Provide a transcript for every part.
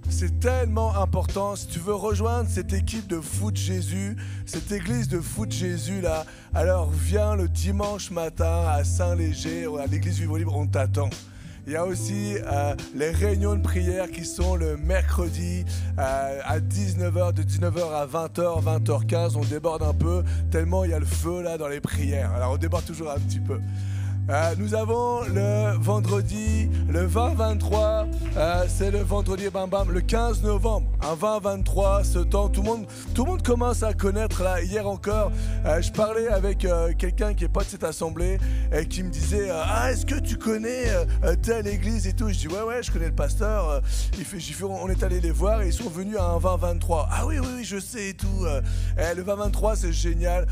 C'est tellement important. Si tu veux rejoindre cette équipe de Foot Jésus, cette église de Foot Jésus là, alors viens le dimanche matin à Saint-Léger, à l'église Vivre Libre, on t'attend. Il y a aussi les réunions de prière qui sont le mercredi à 19h, de 19h à 20h, 20h15. On déborde un peu tellement il y a le feu là dans les prières. Alors on déborde toujours un petit peu. Nous avons le vendredi, le 20-23, c'est le vendredi bam bam, le 15 novembre, un 20-23, ce temps, tout le monde commence à connaître là. Hier encore, je parlais avec quelqu'un qui n'est pas de cette assemblée et qui me disait ah, est-ce que tu connais telle église et tout. Je dis ouais, je connais le pasteur. On est allé les voir et ils sont venus à un 20-23. Ah oui, je sais et tout. Le 20-23, c'est génial.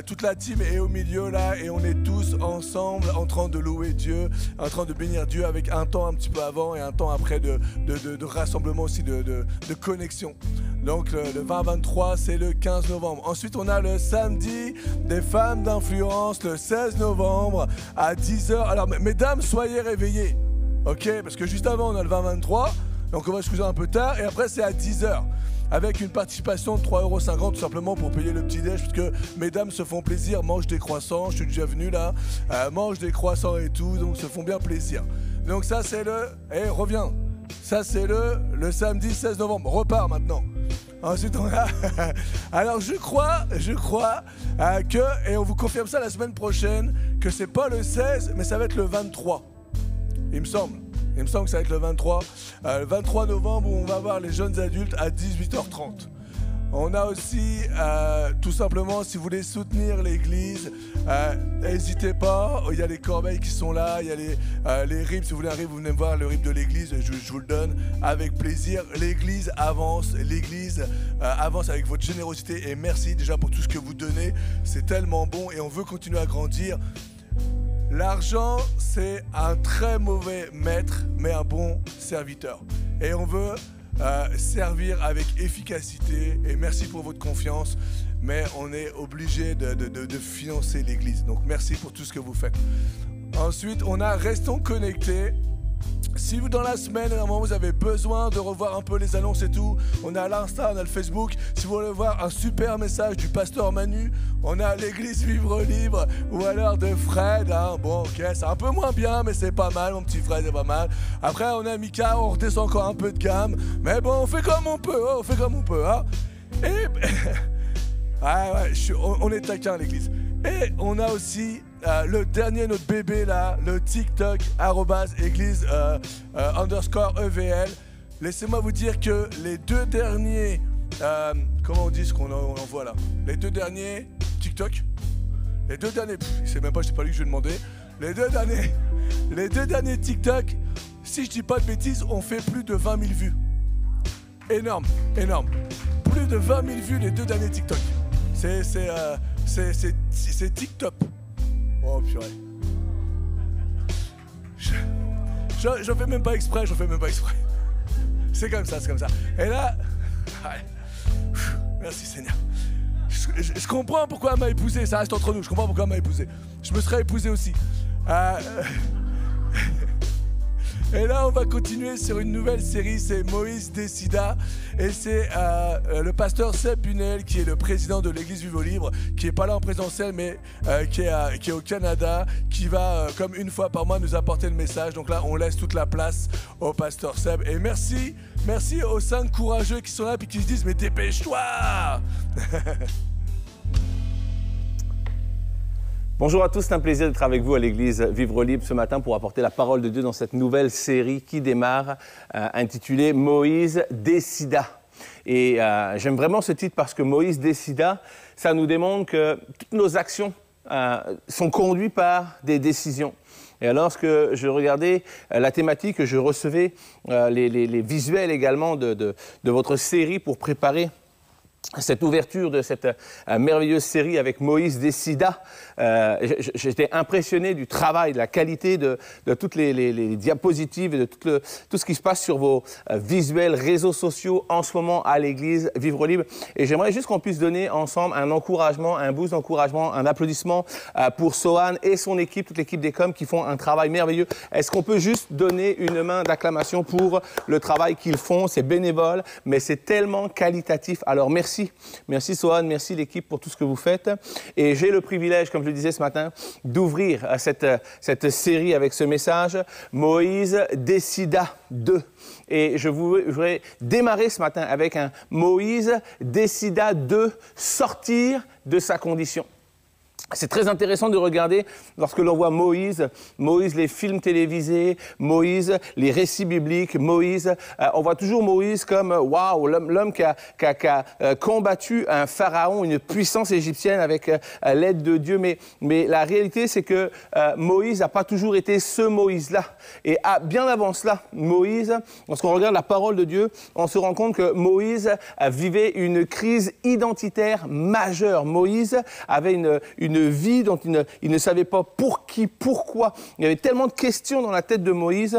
Toute la team est au milieu là et on est tous ensemble en train de louer Dieu, en train de bénir Dieu avec un temps un petit peu avant et un temps après de rassemblement aussi, de connexion. Donc le 20-23, c'est le 15 novembre. Ensuite, on a le samedi des femmes d'influence, le 16 novembre à 10h. Alors, mesdames, soyez réveillées, ok? Parce que juste avant, on a le 20-23, donc on va se coucher un peu tard, et après, c'est à 10h. Avec une participation de 3,50 € tout simplement pour payer le petit-déj, parce que mesdames se font plaisir, mangent des croissants, je suis déjà venu là, mangent des croissants et tout, donc se font bien plaisir. Donc ça c'est reviens, ça c'est le samedi 16 novembre, repars maintenant. Ensuite on a, alors je crois que, et on vous confirme ça la semaine prochaine, que c'est pas le 16, mais ça va être le 23, il me semble. Il me semble que ça va être le 23 novembre où on va voir les jeunes adultes à 18h30. On a aussi, tout simplement, si vous voulez soutenir l'église, n'hésitez pas. Il y a les corbeilles qui sont là, il y a les ribs. Si vous voulez un rib, vous venez me voir, le rib de l'église, je vous le donne avec plaisir. L'église avance avec votre générosité et merci déjà pour tout ce que vous donnez. C'est tellement bon et on veut continuer à grandir. L'argent, c'est un très mauvais maître, mais un bon serviteur. Et on veut servir avec efficacité. Et merci pour votre confiance. Mais on est obligé de financer l'église. Donc merci pour tout ce que vous faites. Ensuite, on a Restons connectés. Si vous, dans la semaine, à un moment, vous avez besoin de revoir un peu les annonces et tout, on a l'Insta, on a le Facebook. Si vous voulez voir un super message du pasteur Manu, on a l'église Vivre Libre ou alors de Fred. Hein. Bon, ok, c'est un peu moins bien, mais c'est pas mal, mon petit Fred, c'est pas mal. Après, on a Mika, on redescend encore un peu de gamme. Mais bon, on fait comme on peut, hein. Et... on est taquin, l'église. Et on a aussi le dernier, notre bébé là, le TikTok, @église _EVL. Laissez-moi vous dire que les deux derniers, comment on dit ce qu'on envoie là? Les deux derniers TikTok, c'est pas lui que je vais demander. Les deux derniers TikTok, si je dis pas de bêtises, ont fait plus de 20 000 vues. Énorme. Plus de 20 000 vues les deux derniers TikTok. C'est TikTok. Oh purée. Je fais même pas exprès. C'est comme ça. Et là, merci Seigneur. Je comprends pourquoi elle m'a épousé, ça reste entre nous, je comprends pourquoi elle m'a épousé. Je me serais épousé aussi. Et là, on va continuer sur une nouvelle série, c'est Moïse décida. Et c'est le pasteur Seb Bunel, qui est le président de l'église Vivre Libre, qui n'est pas là en présentiel, mais qui est au Canada, qui va, comme une fois par mois, nous apporter le message. Donc là, on laisse toute la place au pasteur Seb. Et merci aux 5 courageux qui sont là et qui se disent « Mais dépêche-toi !» Bonjour à tous, c'est un plaisir d'être avec vous à l'église Vivre Libre ce matin pour apporter la parole de Dieu dans cette nouvelle série qui démarre, intitulée Moïse décida. Et j'aime vraiment ce titre parce que Moïse décida, ça nous démontre que toutes nos actions sont conduites par des décisions. Et lorsque je regardais la thématique, je recevais les visuels également de votre série pour préparer cette ouverture de cette merveilleuse série avec Moïse décida. J'étais impressionné du travail, de la qualité de toutes les diapositives et de tout ce qui se passe sur vos visuels, réseaux sociaux en ce moment à l'Église Vivre Libre. Et j'aimerais juste qu'on puisse donner ensemble un encouragement, un boost d'encouragement, un applaudissement pour Sohan et son équipe, toute l'équipe des coms qui font un travail merveilleux. Est-ce qu'on peut juste donner une main d'acclamation pour le travail qu'ils font? C'est bénévole, mais c'est tellement qualitatif. Alors merci. Merci Sohan, merci l'équipe pour tout ce que vous faites. Et j'ai le privilège, comme je le disais ce matin, d'ouvrir cette série avec ce message, Moïse décida de. Et je voudrais démarrer ce matin avec un Moïse décida de sortir de sa condition. C'est très intéressant de regarder lorsque l'on voit Moïse, les films télévisés, Moïse, les récits bibliques, Moïse. On voit toujours Moïse comme, waouh, l'homme qui a combattu un pharaon, une puissance égyptienne avec l'aide de Dieu. Mais la réalité, c'est que Moïse n'a pas toujours été ce Moïse-là. Et bien avant cela, Moïse, lorsqu'on regarde la parole de Dieu, on se rend compte que Moïse vivait une crise identitaire majeure. Moïse avait une vie dont il ne savait pas pour qui, pourquoi. Il y avait tellement de questions dans la tête de Moïse.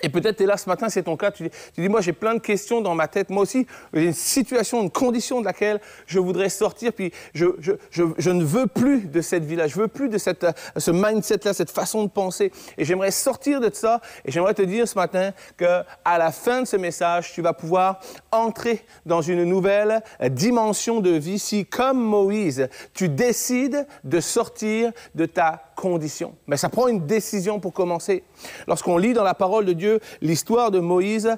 Et peut-être tu es là ce matin, c'est ton cas, tu dis, moi j'ai plein de questions dans ma tête, moi aussi, j'ai une situation, une condition de laquelle je voudrais sortir, puis je ne veux plus de cette vie-là, je veux plus de ce mindset-là, cette façon de penser, et j'aimerais sortir de ça, et j'aimerais te dire ce matin qu'à la fin de ce message, tu vas pouvoir entrer dans une nouvelle dimension de vie si, comme Moïse, tu décides de sortir de ta condition. Mais ça prend une décision pour commencer. Lorsqu'on lit dans la parole de Dieu l'histoire de Moïse,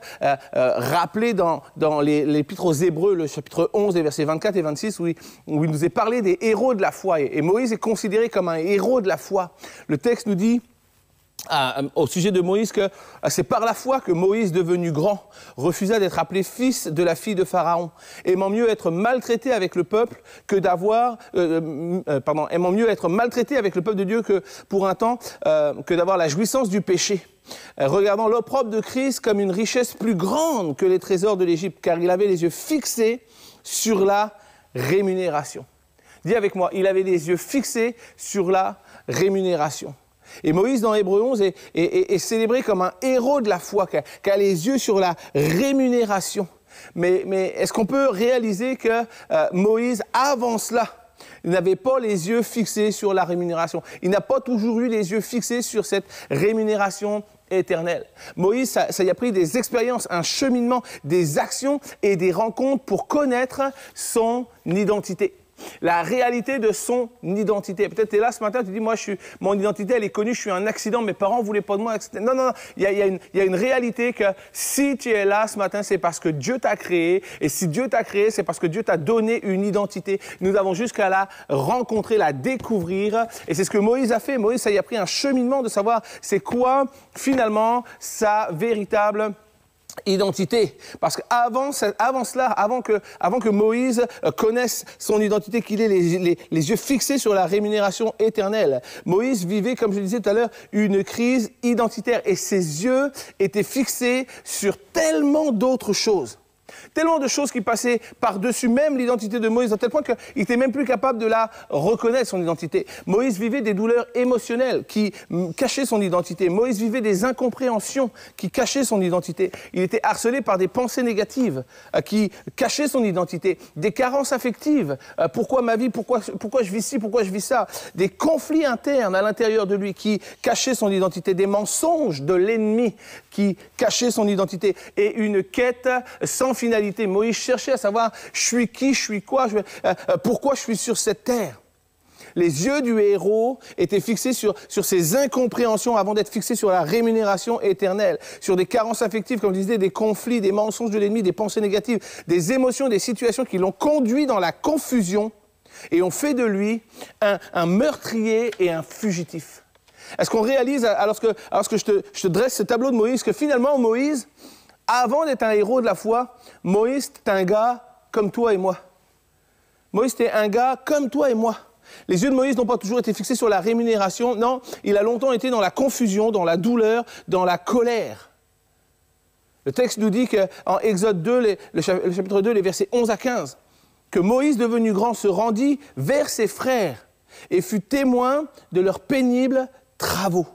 rappelée dans l'Épître aux Hébreux, le chapitre 11, les versets 24 et 26, où il nous est parlé des héros de la foi. Et Moïse est considéré comme un héros de la foi. Le texte nous dit, au sujet de Moïse, que c'est par la foi que Moïse, devenu grand, refusa d'être appelé fils de la fille de Pharaon, aimant mieux être maltraité avec le peuple que aimant mieux être maltraité avec le peuple de Dieu que pour un temps que d'avoir la jouissance du péché. Regardant l'opprobre de Christ comme une richesse plus grande que les trésors de l'Égypte, car il avait les yeux fixés sur la rémunération. Dis avec moi, il avait les yeux fixés sur la rémunération. Et Moïse, dans Hébreux 11, est célébré comme un héros de la foi, qui a les yeux sur la rémunération. Mais est-ce qu'on peut réaliser que Moïse, avant cela, il n'avait pas les yeux fixés sur la rémunération. Il n'a pas toujours eu les yeux fixés sur cette rémunération éternelle. Moïse, ça y a pris des expériences, un cheminement, des actions et des rencontres pour connaître son identité. La réalité de son identité. Peut-être tu es là ce matin, tu dis, moi, mon identité, elle est connue, je suis un accident, mes parents ne voulaient pas de moi, etc. Non, il y a une réalité que si tu es là ce matin, c'est parce que Dieu t'a créé, et si Dieu t'a créé, c'est parce que Dieu t'a donné une identité. Nous avons jusqu'à la rencontrer, la découvrir, et c'est ce que Moïse a fait. Moïse, ça y a pris un cheminement de savoir c'est quoi, finalement, sa véritable identité. Parce qu'avant cela, avant que Moïse connaisse son identité, qu'il ait les yeux fixés sur la rémunération éternelle, Moïse vivait, comme je le disais tout à l'heure, une crise identitaire. Et ses yeux étaient fixés sur tellement d'autres choses. Tellement de choses qui passaient par-dessus même l'identité de Moïse, à tel point qu'il n'était même plus capable de la reconnaître, son identité. Moïse vivait des douleurs émotionnelles qui cachaient son identité. Moïse vivait des incompréhensions qui cachaient son identité. Il était harcelé par des pensées négatives qui cachaient son identité. Des carences affectives. Pourquoi ma vie? Pourquoi je vis ci? Pourquoi je vis ça? Des conflits internes à l'intérieur de lui qui cachaient son identité. Des mensonges de l'ennemi qui cachaient son identité. Et une quête sans finalité. Moïse cherchait à savoir, je suis qui, je suis quoi, pourquoi je suis sur cette terre. Les yeux du héros étaient fixés sur ces incompréhensions avant d'être fixés sur la rémunération éternelle, sur des carences affectives, comme je disais, des conflits, des mensonges de l'ennemi, des pensées négatives, des émotions, des situations qui l'ont conduit dans la confusion et ont fait de lui un meurtrier et un fugitif. Est-ce qu'on réalise, alors que je te dresse ce tableau de Moïse, que finalement Moïse, avant d'être un héros de la foi, Moïse était un gars comme toi et moi. Moïse était un gars comme toi et moi. Les yeux de Moïse n'ont pas toujours été fixés sur la rémunération. Non, il a longtemps été dans la confusion, dans la douleur, dans la colère. Le texte nous dit qu'en Exode 2, le chapitre 2, les versets 11 à 15, que Moïse, devenu grand, se rendit vers ses frères et fut témoin de leurs pénibles travaux.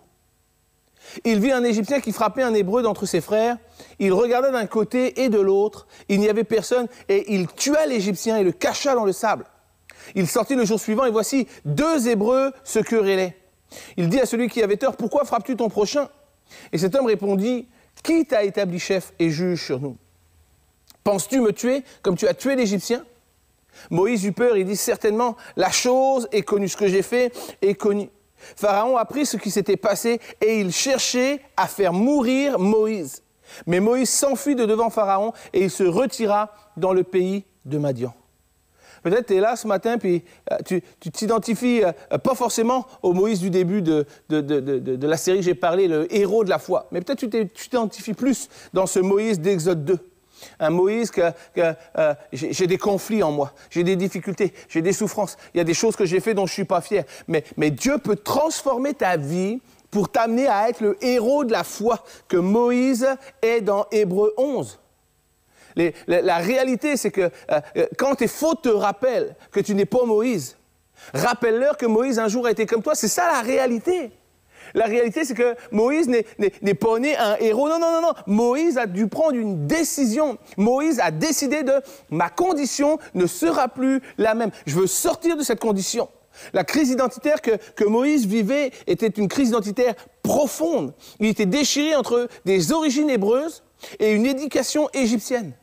Il vit un Égyptien qui frappait un Hébreu d'entre ses frères. Il regarda d'un côté et de l'autre. Il n'y avait personne et il tua l'Égyptien et le cacha dans le sable. Il sortit le jour suivant et voici 2 Hébreux se querellaient. Il dit à celui qui avait tort, « Pourquoi frappes-tu ton prochain ?» Et cet homme répondit, « Qui t'a établi chef et juge sur nous? Penses-tu me tuer comme tu as tué l'Égyptien ?» Moïse eut peur et dit, « Certainement, la chose est connue, ce que j'ai fait est connu. » Pharaon apprit ce qui s'était passé et il cherchait à faire mourir Moïse. Mais Moïse s'enfuit de devant Pharaon et il se retira dans le pays de Madian. Peut-être tu es là ce matin, puis tu t'identifies pas forcément au Moïse du début de la série que j'ai parlé, le héros de la foi. Mais peut-être tu t'identifies plus dans ce Moïse d'Exode 2. Un Moïse que j'ai des conflits en moi, j'ai des difficultés, j'ai des souffrances. Il y a des choses que j'ai fait dont je ne suis pas fier. Mais Dieu peut transformer ta vie pour t'amener à être le héros de la foi que Moïse est dans Hébreux 11. La réalité, c'est que quand tes fautes te rappellent que tu n'es pas Moïse, rappelle-leur que Moïse un jour a été comme toi. C'est ça la réalité. La réalité, c'est que Moïse n'est pas né un héros. Non. Moïse a dû prendre une décision. Moïse a décidé de « ma condition ne sera plus la même. Je veux sortir de cette condition ». La crise identitaire que Moïse vivait était une crise identitaire profonde. Il était déchiré entre des origines hébreuses et une éducation égyptienne.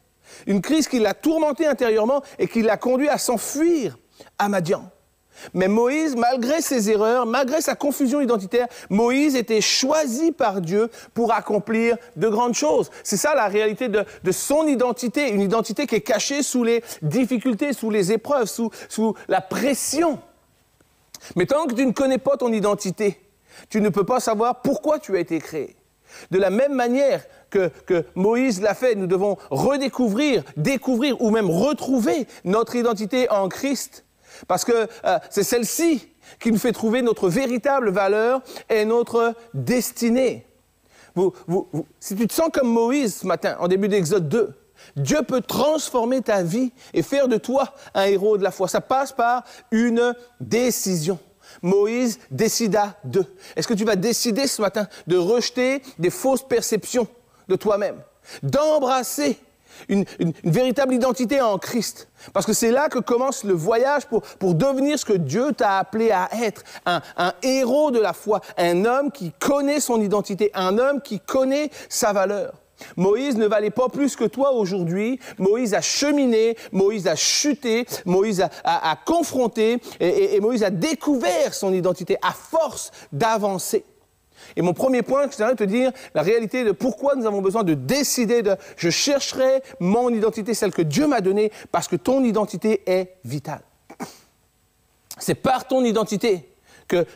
Une crise qui l'a tourmenté intérieurement et qui l'a conduit à s'enfuir à Madian. Mais Moïse, malgré ses erreurs, malgré sa confusion identitaire, Moïse était choisi par Dieu pour accomplir de grandes choses. C'est ça la réalité de son identité, une identité qui est cachée sous les difficultés, sous les épreuves, sous la pression. Mais tant que tu ne connais pas ton identité, tu ne peux pas savoir pourquoi tu as été créé. De la même manière que Moïse l'a fait, nous devons redécouvrir, découvrir ou même retrouver notre identité en Christ. Parce que c'est celle-ci qui nous fait trouver notre véritable valeur et notre destinée. Si tu te sens comme Moïse ce matin, en début d'Exode 2, Dieu peut transformer ta vie et faire de toi un héros de la foi. Ça passe par une décision. Moïse décida de. Est-ce que tu vas décider ce matin de rejeter des fausses perceptions de toi-même, d'embrasser une véritable identité en Christ? Parce que c'est là que commence le voyage pour devenir ce que Dieu t'a appelé à être, un héros de la foi, un homme qui connaît son identité, un homme qui connaît sa valeur. Moïse ne valait pas plus que toi aujourd'hui. Moïse a cheminé, Moïse a chuté, Moïse a confronté et Moïse a découvert son identité à force d'avancer. Et mon premier point, je voudrais te dire la réalité de pourquoi nous avons besoin de décider de « je chercherai mon identité, celle que Dieu m'a donnée, parce que ton identité est vitale. » C'est par ton identité que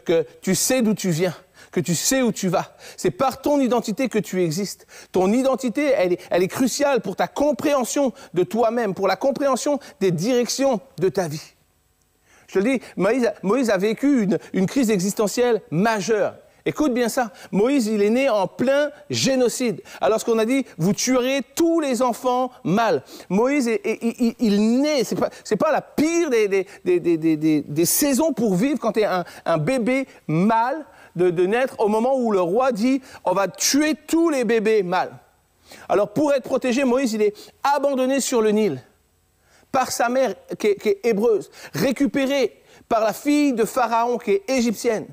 tu sais d'où tu viens, que tu sais où tu vas. C'est par ton identité que tu existes. Ton identité, elle est cruciale pour ta compréhension de toi-même, pour la compréhension des directions de ta vie. Je te le dis, Moïse a vécu une crise existentielle majeure. Écoute bien ça, Moïse, il est né en plein génocide. Alors, ce qu'on a dit, vous tuerez tous les enfants mâles. Moïse, il naît, c'est pas la pire des saisons pour vivre quand tu es un bébé mâle de naître au moment où le roi dit, on va tuer tous les bébés mâles. Alors, pour être protégé, Moïse, il est abandonné sur le Nil par sa mère qui est hébreuse, récupéré par la fille de Pharaon qui est égyptienne.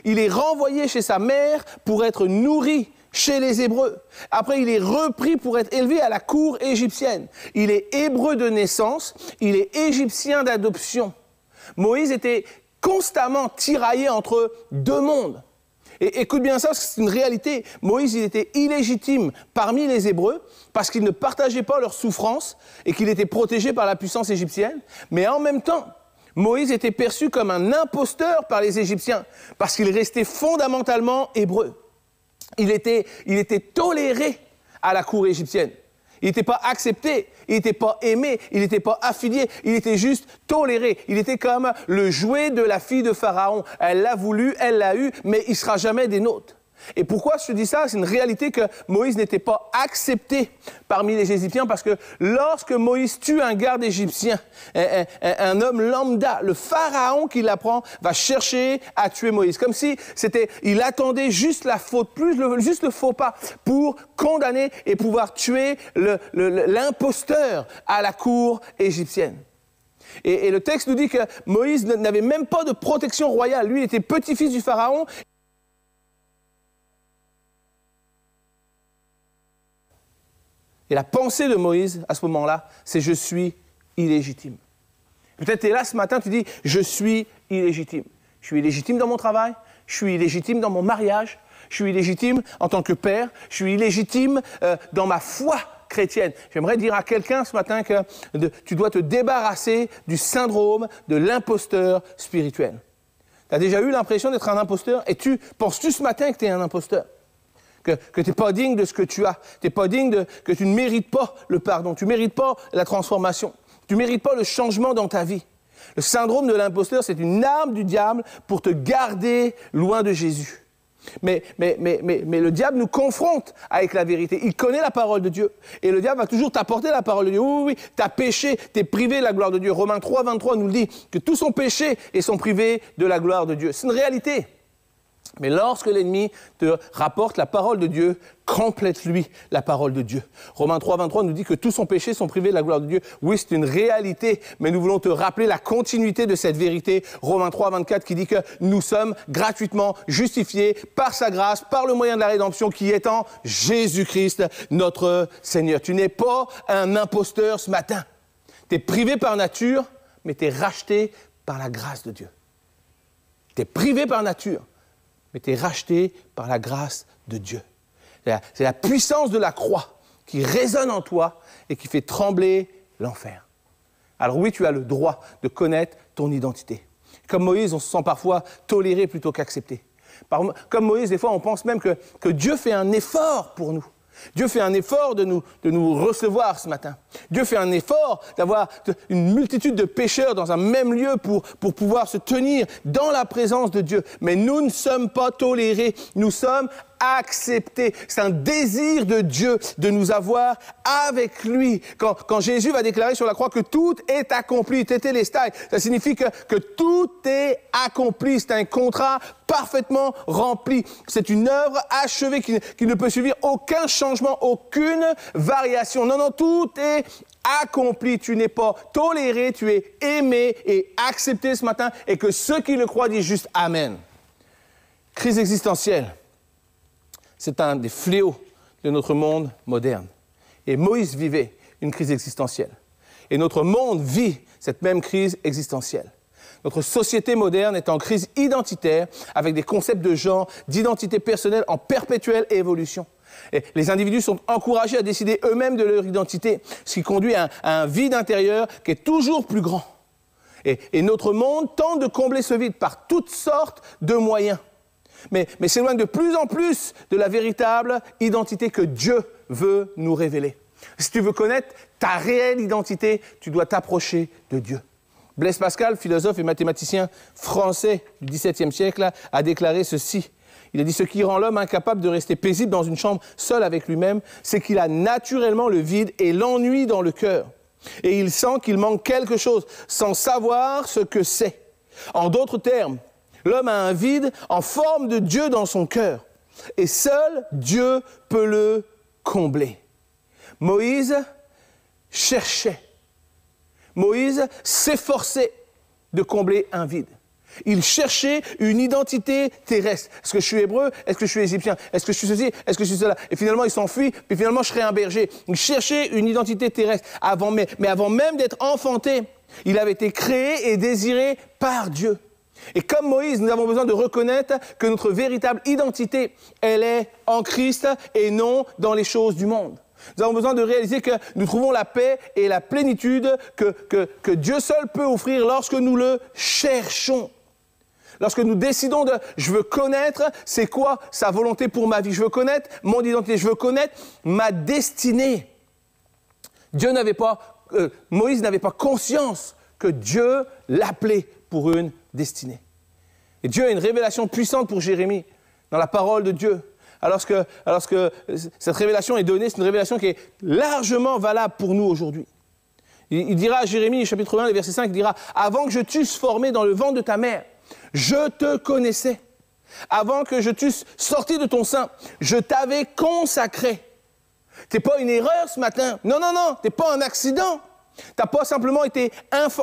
Il est renvoyé chez sa mère pour être nourri chez les Hébreux. Après, il est repris pour être élevé à la cour égyptienne. Il est hébreu de naissance, il est égyptien d'adoption. Moïse était constamment tiraillé entre deux mondes. Et écoute bien ça, parce que c'est une réalité. Moïse, il était illégitime parmi les Hébreux parce qu'il ne partageait pas leurs souffrances et qu'il était protégé par la puissance égyptienne. Mais en même temps, Moïse était perçu comme un imposteur par les Égyptiens parce qu'il restait fondamentalement hébreu. Il était toléré à la cour égyptienne. Il n'était pas accepté, il n'était pas aimé, il n'était pas affilié, il était juste toléré. Il était comme le jouet de la fille de Pharaon. Elle l'a voulu, elle l'a eu, mais il ne sera jamais des nôtres. Et pourquoi je te dis ça? C'est une réalité que Moïse n'était pas accepté parmi les Égyptiens parce que lorsque Moïse tue un garde égyptien, un homme lambda, le pharaon qui l'apprend va chercher à tuer Moïse. Comme si il attendait juste la faute, juste le faux pas pour condamner et pouvoir tuer l'imposteur à la cour égyptienne. Et le texte nous dit que Moïse n'avait même pas de protection royale. Lui, il était petit-fils du pharaon. Et la pensée de Moïse, à ce moment-là, c'est « je suis illégitime ». Peut-être tu es là ce matin, tu dis « je suis illégitime ». Je suis illégitime dans mon travail, je suis illégitime dans mon mariage, je suis illégitime en tant que père, je suis illégitime dans ma foi chrétienne. J'aimerais dire à quelqu'un ce matin que tu dois te débarrasser du syndrome de l'imposteur spirituel. Tu as déjà eu l'impression d'être un imposteur et penses-tu ce matin que tu es un imposteur? Que tu n'es pas digne de ce que tu as, que tu ne mérites pas le pardon, tu ne mérites pas la transformation, tu ne mérites pas le changement dans ta vie. Le syndrome de l'imposteur, c'est une arme du diable pour te garder loin de Jésus. Mais le diable nous confronte avec la vérité. Il connaît la parole de Dieu. Et le diable va toujours t'apporter la parole de Dieu. Oui, tu as péché, tu es privé de la gloire de Dieu. Romains 3, 23 nous le dit, que tous sont péchés et sont privés de la gloire de Dieu. C'est une réalité. Mais lorsque l'ennemi te rapporte la parole de Dieu, complète-lui la parole de Dieu. Romains 3, 23 nous dit que tous sont péchés, sont privés de la gloire de Dieu. Oui, c'est une réalité, mais nous voulons te rappeler la continuité de cette vérité. Romains 3, 24 qui dit que nous sommes gratuitement justifiés par sa grâce, par le moyen de la rédemption qui est en Jésus-Christ, notre Seigneur. Tu n'es pas un imposteur ce matin. Tu es privé par nature, mais tu es racheté par la grâce de Dieu. Tu es privé par nature, mais tu es racheté par la grâce de Dieu. C'est la puissance de la croix qui résonne en toi et qui fait trembler l'enfer. Alors oui, tu as le droit de connaître ton identité. Comme Moïse, on se sent parfois toléré plutôt qu'accepté. Comme Moïse, des fois, on pense même que Dieu fait un effort pour nous. Dieu fait un effort de nous recevoir ce matin. Dieu fait un effort d'avoir une multitude de pécheurs dans un même lieu pour pouvoir se tenir dans la présence de Dieu. Mais nous ne sommes pas tolérés, nous sommes acceptés. C'est un désir de Dieu de nous avoir avec lui. Quand Jésus va déclarer sur la croix que tout est accompli, tétélestai, ça signifie que tout est accompli. C'est un contrat parfaitement rempli. C'est une œuvre achevée qui ne peut subir aucun changement, aucune variation. Non, tout est accompli. Tu n'es pas toléré, tu es aimé et accepté ce matin et que ceux qui le croient disent juste Amen. Crise existentielle. C'est un des fléaux de notre monde moderne. Et Moïse vivait une crise existentielle. Et notre monde vit cette même crise existentielle. Notre société moderne est en crise identitaire avec des concepts de genre, d'identité personnelle en perpétuelle évolution. Et les individus sont encouragés à décider eux-mêmes de leur identité, ce qui conduit à un vide intérieur qui est toujours plus grand. Et notre monde tente de combler ce vide par toutes sortes de moyens. Mais s'éloigne de plus en plus de la véritable identité que Dieu veut nous révéler. Si tu veux connaître ta réelle identité, tu dois t'approcher de Dieu. Blaise Pascal, philosophe et mathématicien français du XVIIe siècle, a déclaré ceci. Il a dit « Ce qui rend l'homme incapable de rester paisible dans une chambre seul avec lui-même, c'est qu'il a naturellement le vide et l'ennui dans le cœur. Et il sent qu'il manque quelque chose, sans savoir ce que c'est. En d'autres termes, l'homme a un vide en forme de Dieu dans son cœur. Et seul Dieu peut le combler. » Moïse cherchait. Moïse s'efforçait de combler un vide. Il cherchait une identité terrestre. Est-ce que je suis hébreu? Est-ce que je suis égyptien? Est-ce que je suis ceci? Est-ce que je suis cela? Et finalement, il s'enfuit, puis finalement, je serai un berger. Il cherchait une identité terrestre. Mais avant même d'être enfanté, il avait été créé et désiré par Dieu. Et comme Moïse, nous avons besoin de reconnaître que notre véritable identité, elle est en Christ et non dans les choses du monde. Nous avons besoin de réaliser que nous trouvons la paix et la plénitude que Dieu seul peut offrir lorsque nous le cherchons. Lorsque nous décidons je veux connaître c'est quoi sa volonté pour ma vie, je veux connaître mon identité, je veux connaître ma destinée. Moïse n'avait pas conscience que Dieu l'appelait pour une destinée. Et Dieu a une révélation puissante pour Jérémie dans la parole de Dieu. alors que cette révélation est donnée, c'est une révélation qui est largement valable pour nous aujourd'hui. Il dira à Jérémie, chapitre 1, verset 5, il dira « Avant que je t'eusse formé dans le ventre de ta mère, je te connaissais. Avant que je t'eusse sorti de ton sein, je t'avais consacré. » Tu n'es pas une erreur ce matin. Non, tu n'es pas un accident. Tu n'as pas simplement été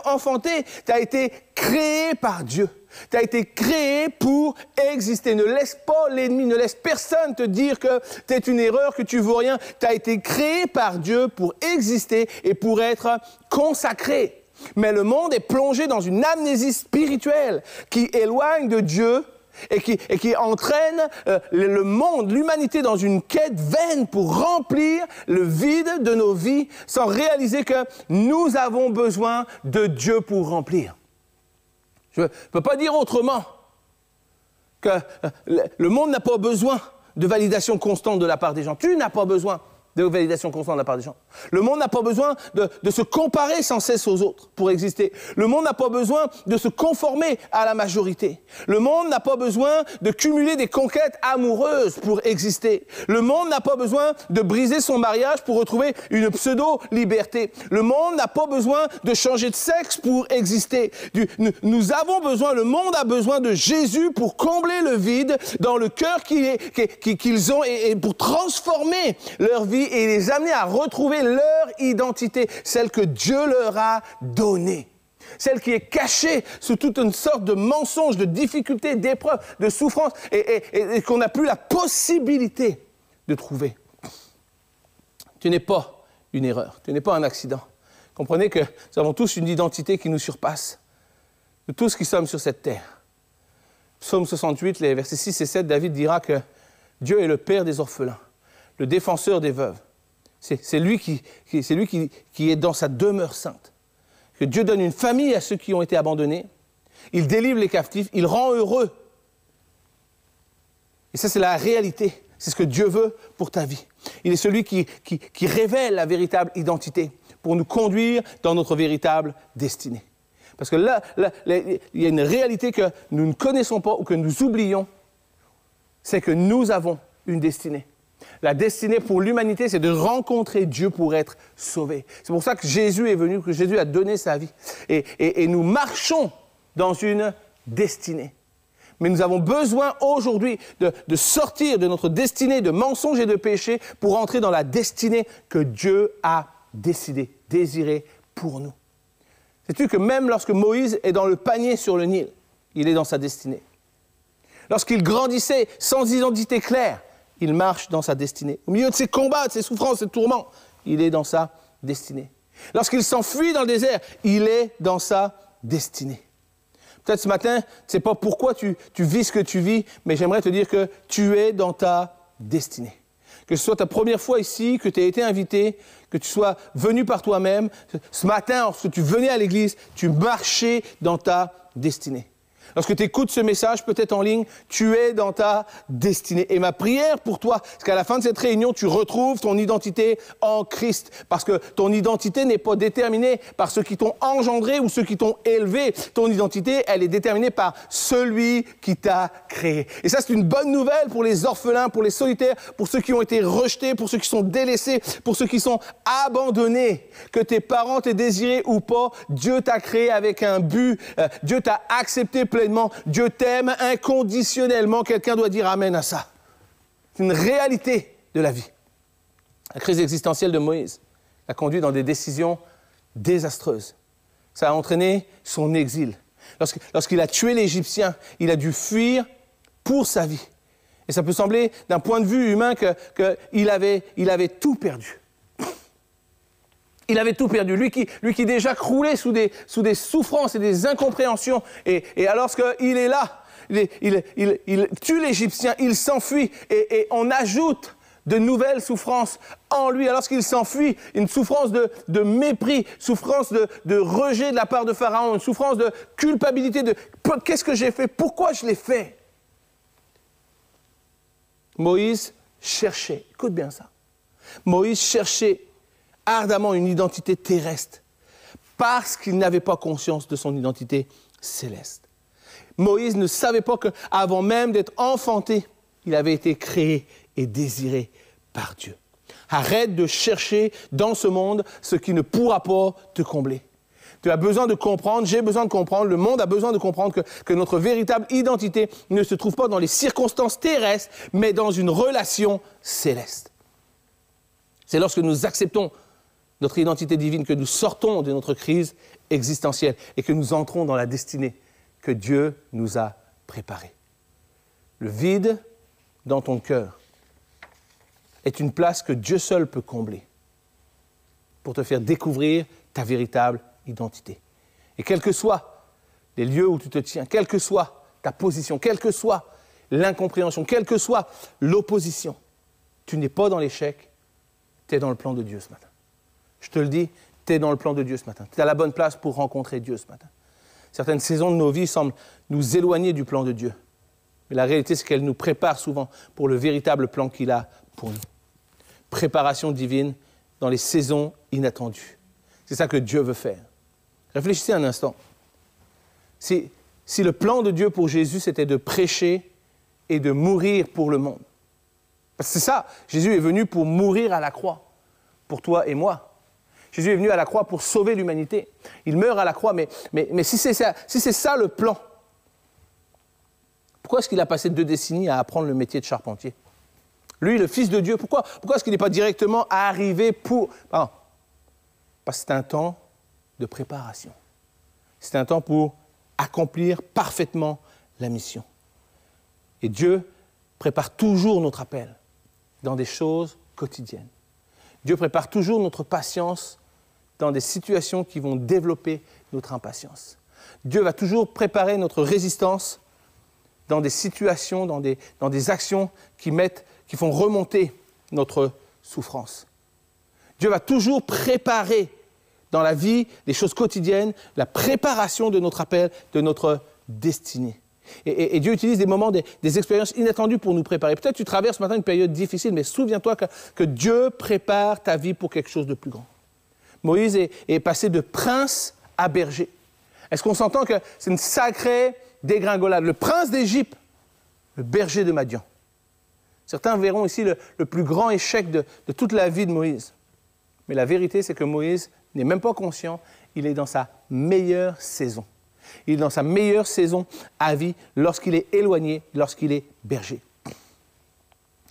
enfanté, tu as été créé par Dieu. Tu as été créé pour exister. Ne laisse pas l'ennemi, ne laisse personne te dire que tu es une erreur, que tu ne vaux rien. Tu as été créé par Dieu pour exister et pour être consacré. Mais le monde est plongé dans une amnésie spirituelle qui éloigne de Dieu et qui entraîne le monde, l'humanité dans une quête vaine pour remplir le vide de nos vies sans réaliser que nous avons besoin de Dieu pour remplir. Je ne peux pas dire autrement que le monde n'a pas besoin de validation constante de la part des gens. Tu n'as pas besoin de validation constante de la part des gens. Le monde n'a pas besoin de se comparer sans cesse aux autres pour exister. Le monde n'a pas besoin de se conformer à la majorité. Le monde n'a pas besoin de cumuler des conquêtes amoureuses pour exister. Le monde n'a pas besoin de briser son mariage pour retrouver une pseudo-liberté. Le monde n'a pas besoin de changer de sexe pour exister. Nous avons besoin, le monde a besoin de Jésus pour combler le vide dans le cœur qu'ils ont et pour transformer leur vie et les amener à retrouver leur identité, celle que Dieu leur a donnée, celle qui est cachée sous toute une sorte de mensonge, de difficultés, d'épreuves, de souffrances et qu'on n'a plus la possibilité de trouver. Tu n'es pas une erreur, tu n'es pas un accident. Comprenez que nous avons tous une identité qui nous surpasse, de tous qui sommes sur cette terre. Psaume 68, les versets 6 et 7, David dira que Dieu est le père des orphelins, le défenseur des veuves. C'est lui qui est dans sa demeure sainte. Que Dieu donne une famille à ceux qui ont été abandonnés. Il délivre les captifs, il rend heureux. Et ça, c'est la réalité. C'est ce que Dieu veut pour ta vie. Il est celui qui révèle la véritable identité pour nous conduire dans notre véritable destinée. Parce que là, il y a une réalité que nous ne connaissons pas ou que nous oublions, c'est que nous avons une destinée. La destinée pour l'humanité, c'est de rencontrer Dieu pour être sauvé. C'est pour ça que Jésus est venu, que Jésus a donné sa vie. Et nous marchons dans une destinée. Mais nous avons besoin aujourd'hui de sortir de notre destinée de mensonges et de péchés pour entrer dans la destinée que Dieu a décidé, désirée pour nous. Sais-tu que même lorsque Moïse est dans le panier sur le Nil, il est dans sa destinée. Lorsqu'il grandissait sans identité claire, il marche dans sa destinée. Au milieu de ses combats, de ses souffrances, de ses tourments, il est dans sa destinée. Lorsqu'il s'enfuit dans le désert, il est dans sa destinée. Peut-être ce matin, tu ne sais pas pourquoi tu vis ce que tu vis, mais j'aimerais te dire que tu es dans ta destinée. Que ce soit ta première fois ici, que tu aies été invité, que tu sois venu par toi-même. Ce matin, lorsque tu venais à l'église, tu marchais dans ta destinée. Lorsque tu écoutes ce message, peut-être en ligne, tu es dans ta destinée. Et ma prière pour toi, c'est qu'à la fin de cette réunion, tu retrouves ton identité en Christ. Parce que ton identité n'est pas déterminée par ceux qui t'ont engendré ou ceux qui t'ont élevé. Ton identité, elle est déterminée par celui qui t'a créé. Et ça, c'est une bonne nouvelle pour les orphelins, pour les solitaires, pour ceux qui ont été rejetés, pour ceux qui sont délaissés, pour ceux qui sont abandonnés. Que tes parents t'aient désiré ou pas, Dieu t'a créé avec un but. Dieu t'a accepté pleinement. Dieu t'aime inconditionnellement. Quelqu'un doit dire amen à ça. C'est une réalité de la vie. La crise existentielle de Moïse l'a conduit dans des décisions désastreuses. Ça a entraîné son exil. Lorsqu'il a tué l'Égyptien, il a dû fuir pour sa vie. Et ça peut sembler, d'un point de vue humain, qu'il avait tout perdu. Il avait tout perdu. Lui qui déjà croulait sous des souffrances et des incompréhensions. Et alors qu'il est là, il tue l'Égyptien, il s'enfuit et on ajoute de nouvelles souffrances en lui. Alors qu'il s'enfuit, une souffrance de mépris, souffrance de rejet de la part de Pharaon, une souffrance de culpabilité, de « qu'est-ce que j'ai fait? Pourquoi je l'ai fait ?» Moïse cherchait, écoute bien ça, Moïse cherchait ardemment une identité terrestre parce qu'il n'avait pas conscience de son identité céleste. Moïse ne savait pas qu'avant même d'être enfanté, il avait été créé et désiré par Dieu. Arrête de chercher dans ce monde ce qui ne pourra pas te combler. Tu as besoin de comprendre, j'ai besoin de comprendre, le monde a besoin de comprendre que notre véritable identité ne se trouve pas dans les circonstances terrestres, mais dans une relation céleste. C'est lorsque nous acceptons notre identité divine que nous sortons de notre crise existentielle et que nous entrons dans la destinée que Dieu nous a préparée. Le vide dans ton cœur est une place que Dieu seul peut combler pour te faire découvrir ta véritable identité. Et quels que soient les lieux où tu te tiens, quelle que soit ta position, quelle que soit l'incompréhension, quelle que soit l'opposition, tu n'es pas dans l'échec, tu es dans le plan de Dieu ce matin. Je te le dis, tu es dans le plan de Dieu ce matin. Tu es à la bonne place pour rencontrer Dieu ce matin. Certaines saisons de nos vies semblent nous éloigner du plan de Dieu. Mais la réalité, c'est qu'elle nous prépare souvent pour le véritable plan qu'il a pour nous. Préparation divine dans les saisons inattendues. C'est ça que Dieu veut faire. Réfléchissez un instant. Si le plan de Dieu pour Jésus, c'était de prêcher et de mourir pour le monde. Parce que c'est ça, Jésus est venu pour mourir à la croix, pour toi et moi. Jésus est venu à la croix pour sauver l'humanité. Il meurt à la croix, mais si c'est ça le plan, pourquoi est-ce qu'il a passé 2 décennies à apprendre le métier de charpentier? Lui, le Fils de Dieu, pourquoi est-ce qu'il n'est pas directement arrivé pour... Pardon. Parce que c'est un temps de préparation. C'est un temps pour accomplir parfaitement la mission. Et Dieu prépare toujours notre appel dans des choses quotidiennes. Dieu prépare toujours notre patience dans des situations qui vont développer notre impatience. Dieu va toujours préparer notre résistance dans des situations, dans des actions qui font remonter notre souffrance. Dieu va toujours préparer dans la vie, les choses quotidiennes, la préparation de notre appel, de notre destinée. Et Dieu utilise des moments, des expériences inattendues pour nous préparer. Peut-être que tu traverses maintenant une période difficile, mais souviens-toi que Dieu prépare ta vie pour quelque chose de plus grand. Moïse est passé de prince à berger. Est-ce qu'on s'entend que c'est une sacrée dégringolade? Le prince d'Égypte, le berger de Madian. Certains verront ici le plus grand échec de toute la vie de Moïse. Mais la vérité, c'est que Moïse n'est même pas conscient, il est dans sa meilleure saison. Il est dans sa meilleure saison à vie lorsqu'il est éloigné, lorsqu'il est berger.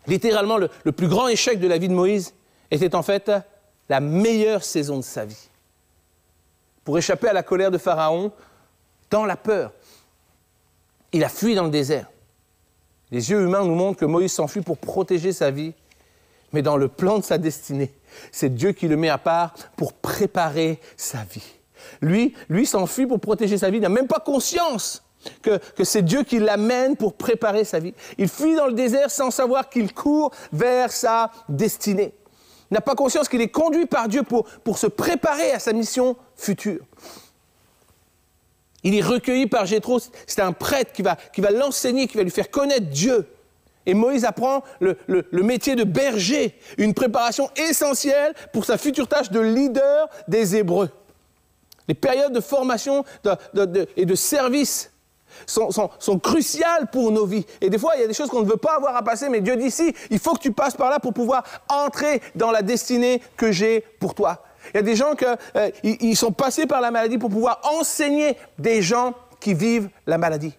Littéralement, le plus grand échec de la vie de Moïse était en fait la meilleure saison de sa vie. Pour échapper à la colère de Pharaon, dans la peur, il a fui dans le désert. Les yeux humains nous montrent que Moïse s'enfuit pour protéger sa vie, mais dans le plan de sa destinée, c'est Dieu qui le met à part pour préparer sa vie. Lui s'enfuit pour protéger sa vie, il n'a même pas conscience que c'est Dieu qui l'amène pour préparer sa vie. Il fuit dans le désert sans savoir qu'il court vers sa destinée. Il n'a pas conscience qu'il est conduit par Dieu pour se préparer à sa mission future. Il est recueilli par Jéthro, c'est un prêtre qui va l'enseigner, qui va lui faire connaître Dieu. Et Moïse apprend le métier de berger, une préparation essentielle pour sa future tâche de leader des Hébreux. Les périodes de formation et de service sont cruciales pour nos vies. Et des fois, il y a des choses qu'on ne veut pas avoir à passer, mais Dieu dit, si, il faut que tu passes par là pour pouvoir entrer dans la destinée que j'ai pour toi. Il y a des gens qui sont passés par la maladie pour pouvoir enseigner des gens qui vivent la maladie.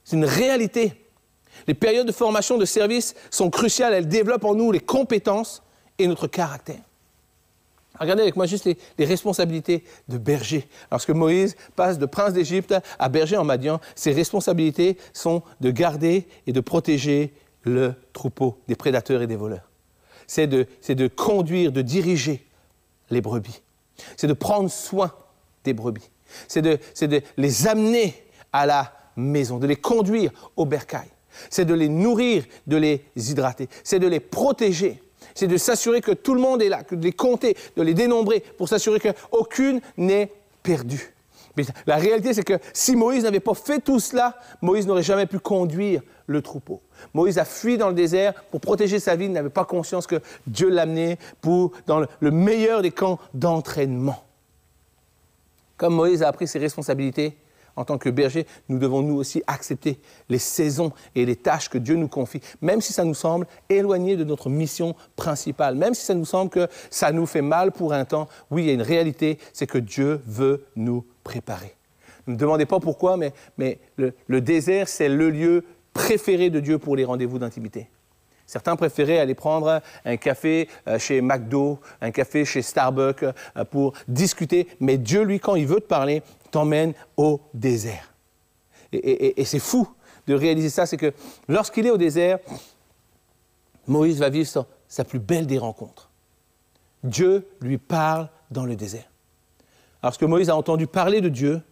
C'est une réalité. Les périodes de formation, de service sont cruciales. Elles développent en nous les compétences et notre caractère. Regardez avec moi juste les responsabilités de berger. Lorsque Moïse passe de prince d'Égypte à berger en Madian, ses responsabilités sont de garder et de protéger le troupeau des prédateurs et des voleurs. C'est de conduire, de diriger les brebis. C'est de prendre soin des brebis. C'est de les amener à la maison, de les conduire au bercail. C'est de les nourrir, de les hydrater. C'est de les protéger. C'est de s'assurer que tout le monde est là, de les compter, de les dénombrer, pour s'assurer qu'aucune n'est perdue. Mais la réalité, c'est que si Moïse n'avait pas fait tout cela, Moïse n'aurait jamais pu conduire le troupeau. Moïse a fui dans le désert pour protéger sa vie, il n'avait pas conscience que Dieu l'amenait dans le meilleur des camps d'entraînement. Comme Moïse a appris ses responsabilités, en tant que berger, nous devons nous aussi accepter les saisons et les tâches que Dieu nous confie, même si ça nous semble éloigné de notre mission principale, même si ça nous semble que ça nous fait mal pour un temps. Oui, il y a une réalité, c'est que Dieu veut nous préparer. Ne me demandez pas pourquoi, mais le désert, c'est le lieu préféré de Dieu pour les rendez-vous d'intimité. Certains préféraient aller prendre un café chez McDo, un café chez Starbucks pour discuter. Mais Dieu, lui, quand il veut te parler, t'emmène au désert. Et c'est fou de réaliser ça, c'est que lorsqu'il est au désert, Moïse va vivre sa plus belle des rencontres. Dieu lui parle dans le désert. Lorsque Moïse a entendu parler de Dieu,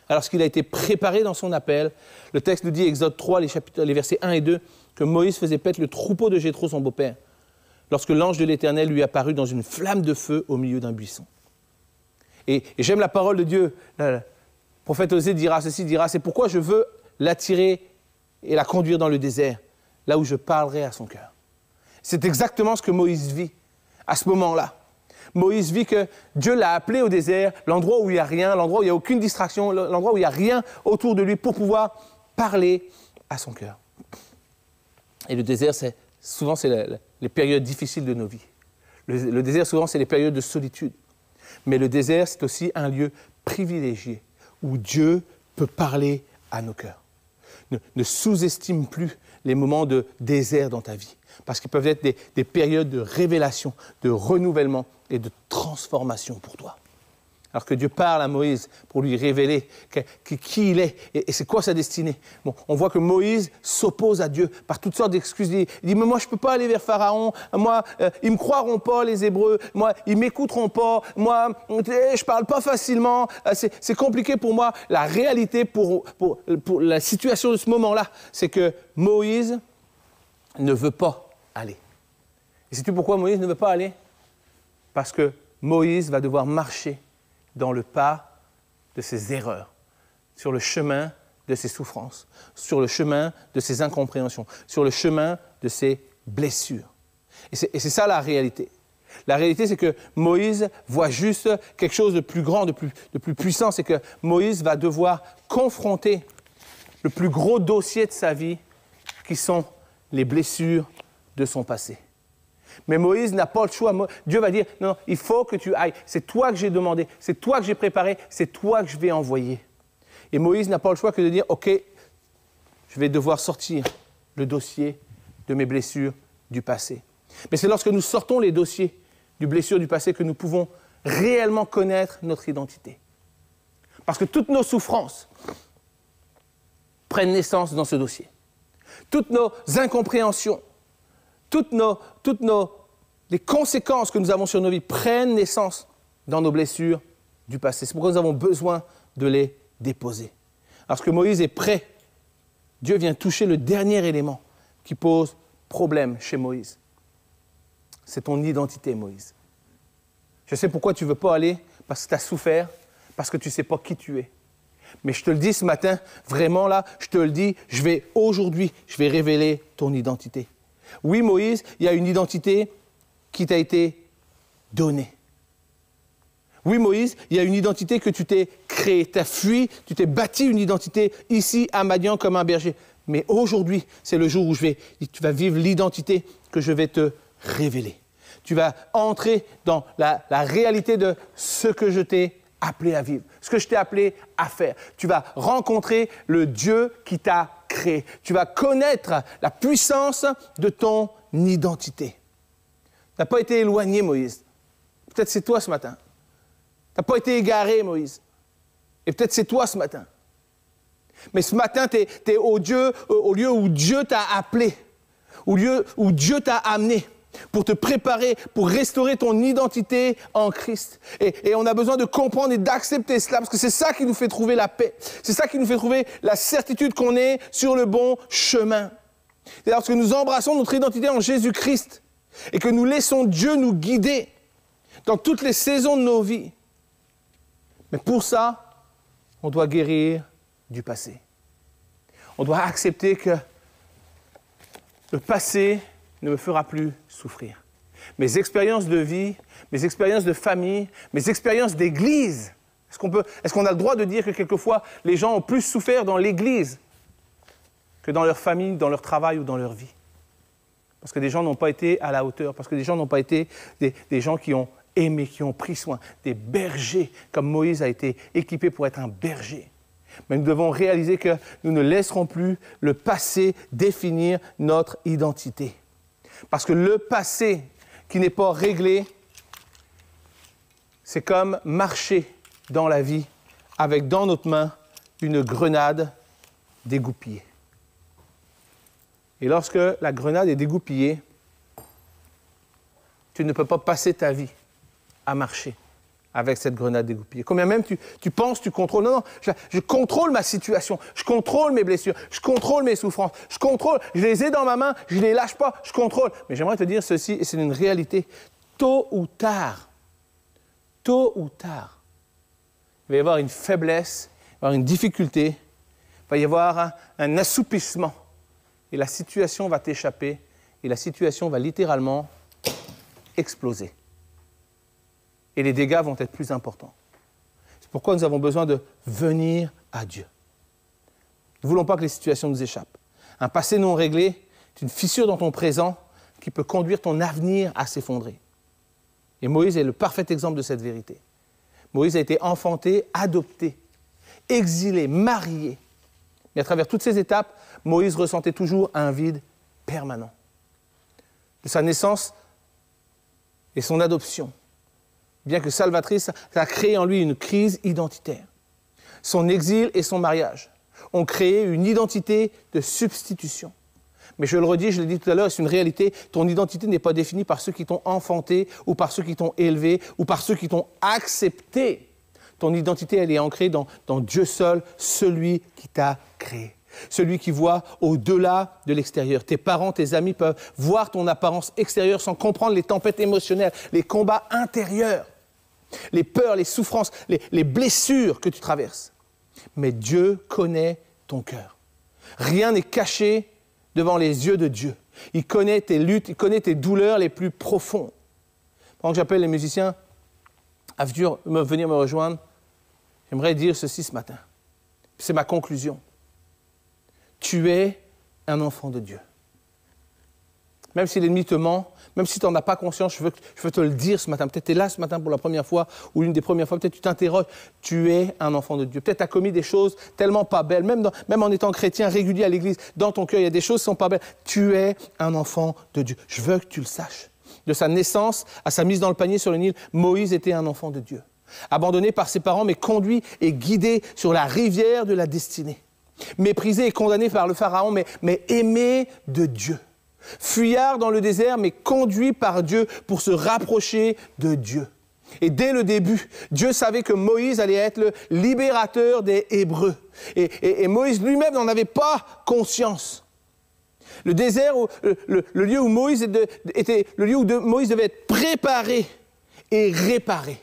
lorsqu'il a été préparé dans son appel, le texte nous dit, Exode 3, les versets 1 et 2, que Moïse faisait paître le troupeau de Jéthro, son beau-père, lorsque l'ange de l'Éternel lui apparut dans une flamme de feu au milieu d'un buisson. Et j'aime la parole de Dieu. Le prophète Osée dira ceci, c'est pourquoi je veux l'attirer et la conduire dans le désert, là où je parlerai à son cœur. C'est exactement ce que Moïse vit à ce moment-là. Moïse vit que Dieu l'a appelé au désert, l'endroit où il n'y a rien, l'endroit où il n'y a aucune distraction, l'endroit où il n'y a rien autour de lui pour pouvoir parler à son cœur. Et le désert, souvent, c'est les périodes difficiles de nos vies. Le désert, souvent, c'est les périodes de solitude. Mais le désert, c'est aussi un lieu privilégié où Dieu peut parler à nos cœurs. Ne sous-estime plus les moments de désert dans ta vie, parce qu'ils peuvent être des périodes de révélation, de renouvellement et de transformation pour toi. Alors que Dieu parle à Moïse pour lui révéler qui il est et c'est quoi sa destinée. Bon, on voit que Moïse s'oppose à Dieu par toutes sortes d'excuses. Il dit, mais moi je ne peux pas aller vers Pharaon, moi ils ne me croiront pas les Hébreux, moi ils ne m'écouteront pas, moi je ne parle pas facilement, c'est compliqué pour moi. La réalité pour la situation de ce moment-là, c'est que Moïse ne veut pas aller. Et sais-tu pourquoi Moïse ne veut pas aller? Parce que Moïse va devoir marcher dans le pas de ses erreurs, sur le chemin de ses souffrances, sur le chemin de ses incompréhensions, sur le chemin de ses blessures. Et c'est ça la réalité. La réalité, c'est que Moïse voit juste quelque chose de plus grand, de plus puissant, c'est que Moïse va devoir confronter le plus gros dossier de sa vie, qui sont les blessures de son passé. Mais Moïse n'a pas le choix. Dieu va dire, non, il faut que tu ailles. C'est toi que j'ai demandé, c'est toi que j'ai préparé, c'est toi que je vais envoyer. Et Moïse n'a pas le choix que de dire, OK, je vais devoir sortir le dossier de mes blessures du passé. Mais c'est lorsque nous sortons les dossiers du blessure du passé que nous pouvons réellement connaître notre identité. Parce que toutes nos souffrances prennent naissance dans ce dossier. Toutes nos incompréhensions, toutes les conséquences que nous avons sur nos vies prennent naissance dans nos blessures du passé. C'est pourquoi nous avons besoin de les déposer. Lorsque Moïse est prêt, Dieu vient toucher le dernier élément qui pose problème chez Moïse. C'est ton identité, Moïse. Je sais pourquoi tu ne veux pas aller, parce que tu as souffert, parce que tu ne sais pas qui tu es. Mais je te le dis ce matin, vraiment là, je te le dis, aujourd'hui, je vais révéler ton identité. Oui, Moïse, il y a une identité qui t'a été donnée. Oui, Moïse, il y a une identité que tu t'es créée. Tu as fui, tu t'es bâti une identité ici à Madian comme un berger. Mais aujourd'hui, c'est le jour où tu vas vivre l'identité que je vais te révéler. Tu vas entrer dans la réalité de ce que je t'ai appelé à vivre, ce que je t'ai appelé à faire. Tu vas rencontrer le Dieu qui t'a créé. Tu vas connaître la puissance de ton identité. Tu n'as pas été éloigné, Moïse. Peut-être c'est toi ce matin. Tu n'as pas été égaré, Moïse. Et peut-être c'est toi ce matin. Mais ce matin, tu es au lieu où Dieu t'a appelé, au lieu où Dieu t'a amené pour te préparer, pour restaurer ton identité en Christ. Et on a besoin de comprendre et d'accepter cela, parce que c'est ça qui nous fait trouver la paix. C'est ça qui nous fait trouver la certitude qu'on est sur le bon chemin. C'est lorsque nous embrassons notre identité en Jésus-Christ et que nous laissons Dieu nous guider dans toutes les saisons de nos vies. Mais pour ça, on doit guérir du passé. On doit accepter que le passé ne me fera plus souffrir. Mes expériences de vie, mes expériences de famille, mes expériences d'église Est-ce qu'on a le droit de dire que quelquefois, les gens ont plus souffert dans l'Église que dans leur famille, dans leur travail ou dans leur vie? Parce que des gens n'ont pas été à la hauteur, parce que des gens n'ont pas été des gens qui ont aimé, qui ont pris soin, des bergers, comme Moïse a été équipé pour être un berger. Mais nous devons réaliser que nous ne laisserons plus le passé définir notre identité. Parce que le passé qui n'est pas réglé, c'est comme marcher dans la vie avec dans notre main une grenade dégoupillée. Et lorsque la grenade est dégoupillée, tu ne peux pas passer ta vie à marcher avec cette grenade dégoupillée. Combien même tu penses, tu contrôles. Non, je contrôle ma situation, je contrôle mes blessures, je contrôle mes souffrances, je les ai dans ma main, je ne les lâche pas, je contrôle. Mais j'aimerais te dire ceci, et c'est une réalité. Tôt ou tard, il va y avoir une faiblesse, il va y avoir une difficulté, il va y avoir un assoupissement. Et la situation va t'échapper, et la situation va littéralement exploser. Et les dégâts vont être plus importants. C'est pourquoi nous avons besoin de venir à Dieu. Nous ne voulons pas que les situations nous échappent. Un passé non réglé est une fissure dans ton présent qui peut conduire ton avenir à s'effondrer. Et Moïse est le parfait exemple de cette vérité. Moïse a été enfanté, adopté, exilé, marié. Mais à travers toutes ces étapes, Moïse ressentait toujours un vide permanent. De sa naissance et son adoption, bien que salvatrice, ça a créé en lui une crise identitaire. Son exil et son mariage ont créé une identité de substitution. Mais je le redis, je l'ai dit tout à l'heure, c'est une réalité. Ton identité n'est pas définie par ceux qui t'ont enfanté ou par ceux qui t'ont élevé ou par ceux qui t'ont accepté. Ton identité, elle est ancrée dans Dieu seul, celui qui t'a créé. Celui qui voit au-delà de l'extérieur. Tes parents, tes amis peuvent voir ton apparence extérieure sans comprendre les tempêtes émotionnelles, les combats intérieurs, les peurs, les souffrances, les blessures que tu traverses. Mais Dieu connaît ton cœur. Rien n'est caché devant les yeux de Dieu. Il connaît tes luttes, il connaît tes douleurs les plus profondes. Pendant que j'appelle les musiciens à venir me rejoindre, j'aimerais dire ceci ce matin. C'est ma conclusion. Tu es un enfant de Dieu. Même si l'ennemi te ment, même si tu n'en as pas conscience, je veux te le dire ce matin. Peut-être tu es là ce matin pour la première fois ou l'une des premières fois. Peut-être tu t'interroges. Tu es un enfant de Dieu. Peut-être tu as commis des choses tellement pas belles. Même en étant chrétien régulier à l'église, dans ton cœur, il y a des choses qui ne sont pas belles. Tu es un enfant de Dieu. Je veux que tu le saches. De sa naissance à sa mise dans le panier sur le Nil, Moïse était un enfant de Dieu. Abandonné par ses parents, mais conduit et guidé sur la rivière de la destinée. Méprisé et condamné par le Pharaon, mais aimé de Dieu. Fuyard dans le désert, mais conduit par Dieu pour se rapprocher de Dieu. Et dès le début, Dieu savait que Moïse allait être le libérateur des Hébreux. Et Moïse lui-même n'en avait pas conscience. Le désert, le lieu où Moïse était le lieu où Moïse devait être préparé et réparé.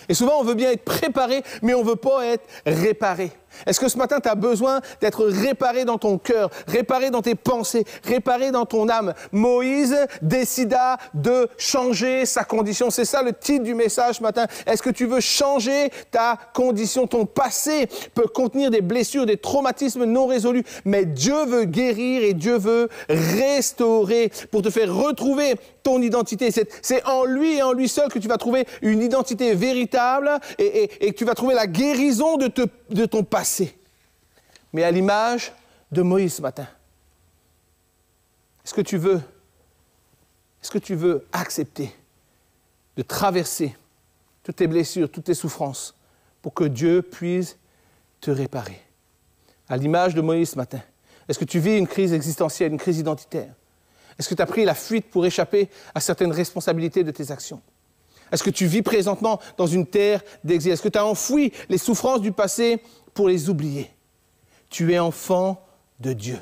Et souvent, on veut bien être préparé, mais on ne veut pas être réparé. Est-ce que ce matin, tu as besoin d'être réparé dans ton cœur, réparé dans tes pensées, réparé dans ton âme? Moïse décida de changer sa condition. C'est ça le titre du message ce matin. Est-ce que tu veux changer ta condition? Ton passé peut contenir des blessures, des traumatismes non résolus, mais Dieu veut guérir et Dieu veut restaurer pour te faire retrouver ton identité. C'est en lui et en lui seul que tu vas trouver une identité véritable et que tu vas trouver la guérison de ton passé. Mais à l'image de Moïse ce matin, est-ce que tu veux accepter de traverser toutes tes blessures, toutes tes souffrances pour que Dieu puisse te réparer? À l'image de Moïse ce matin, est-ce que tu vis une crise existentielle, une crise identitaire? Est-ce que tu as pris la fuite pour échapper à certaines responsabilités de tes actions? Est-ce que tu vis présentement dans une terre d'exil? Est-ce que tu as enfoui les souffrances du passé pour les oublier? Tu es enfant de Dieu.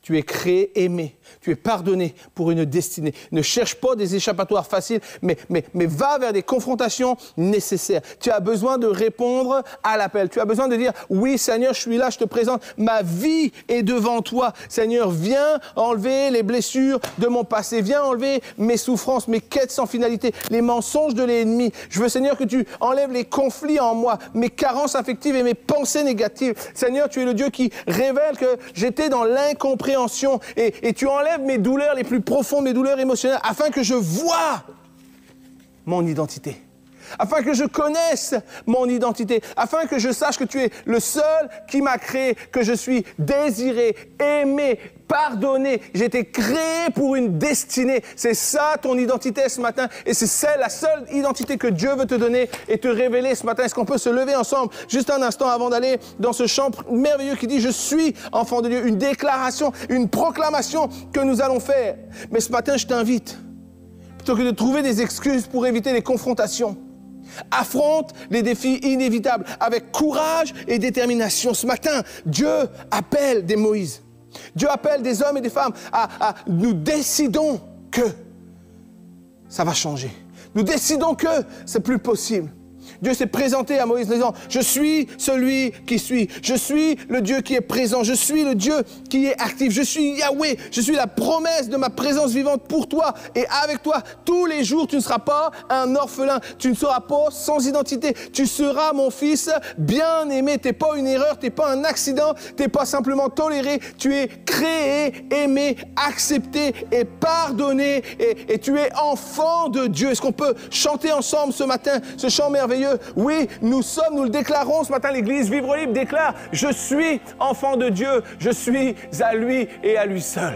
Tu es créé, aimé. Tu es pardonné pour une destinée. Ne cherche pas des échappatoires faciles, mais va vers des confrontations nécessaires. Tu as besoin de répondre à l'appel. Tu as besoin de dire, oui Seigneur, je suis là, je te présente. Ma vie est devant toi. Seigneur, viens enlever les blessures de mon passé. Viens enlever mes souffrances, mes quêtes sans finalité, les mensonges de l'ennemi. Je veux, Seigneur, que tu enlèves les conflits en moi, mes carences affectives et mes pensées négatives. Seigneur, tu es le Dieu qui révèle que j'étais dans l'incompréhension et tu enlèves mes douleurs les plus profondes, mes douleurs émotionnelles, afin que je voie mon identité, afin que je connaisse mon identité, afin que je sache que tu es le seul qui m'a créé, que je suis désiré, aimé, pardonné. J'ai été créé pour une destinée. C'est ça ton identité ce matin et c'est la seule identité que Dieu veut te donner et te révéler ce matin. Est-ce qu'on peut se lever ensemble juste un instant avant d'aller dans ce chant merveilleux qui dit « Je suis enfant de Dieu », une déclaration, une proclamation que nous allons faire. Mais ce matin, je t'invite, plutôt que de trouver des excuses pour éviter les confrontations, affronte les défis inévitables avec courage et détermination. Ce matin, Dieu appelle des Moïse. Dieu appelle des hommes et des femmes à nous décidons que ça va changer. Nous décidons que c'est plus possible. Dieu s'est présenté à Moïse en disant « Je suis celui qui suis. Je suis le Dieu qui est présent. Je suis le Dieu qui est actif. Je suis Yahweh. Je suis la promesse de ma présence vivante pour toi et avec toi. Tous les jours, tu ne seras pas un orphelin. Tu ne seras pas sans identité. Tu seras mon fils bien-aimé. Tu n'es pas une erreur. Tu n'es pas un accident. Tu n'es pas simplement toléré. Tu es créé, aimé, accepté et pardonné. Et tu es enfant de Dieu. Est-ce qu'on peut chanter ensemble ce matin ce chant merveilleux? Oui, nous le déclarons ce matin, l'Église Vivre Libre déclare « Je suis enfant de Dieu, je suis à lui et à lui seul ».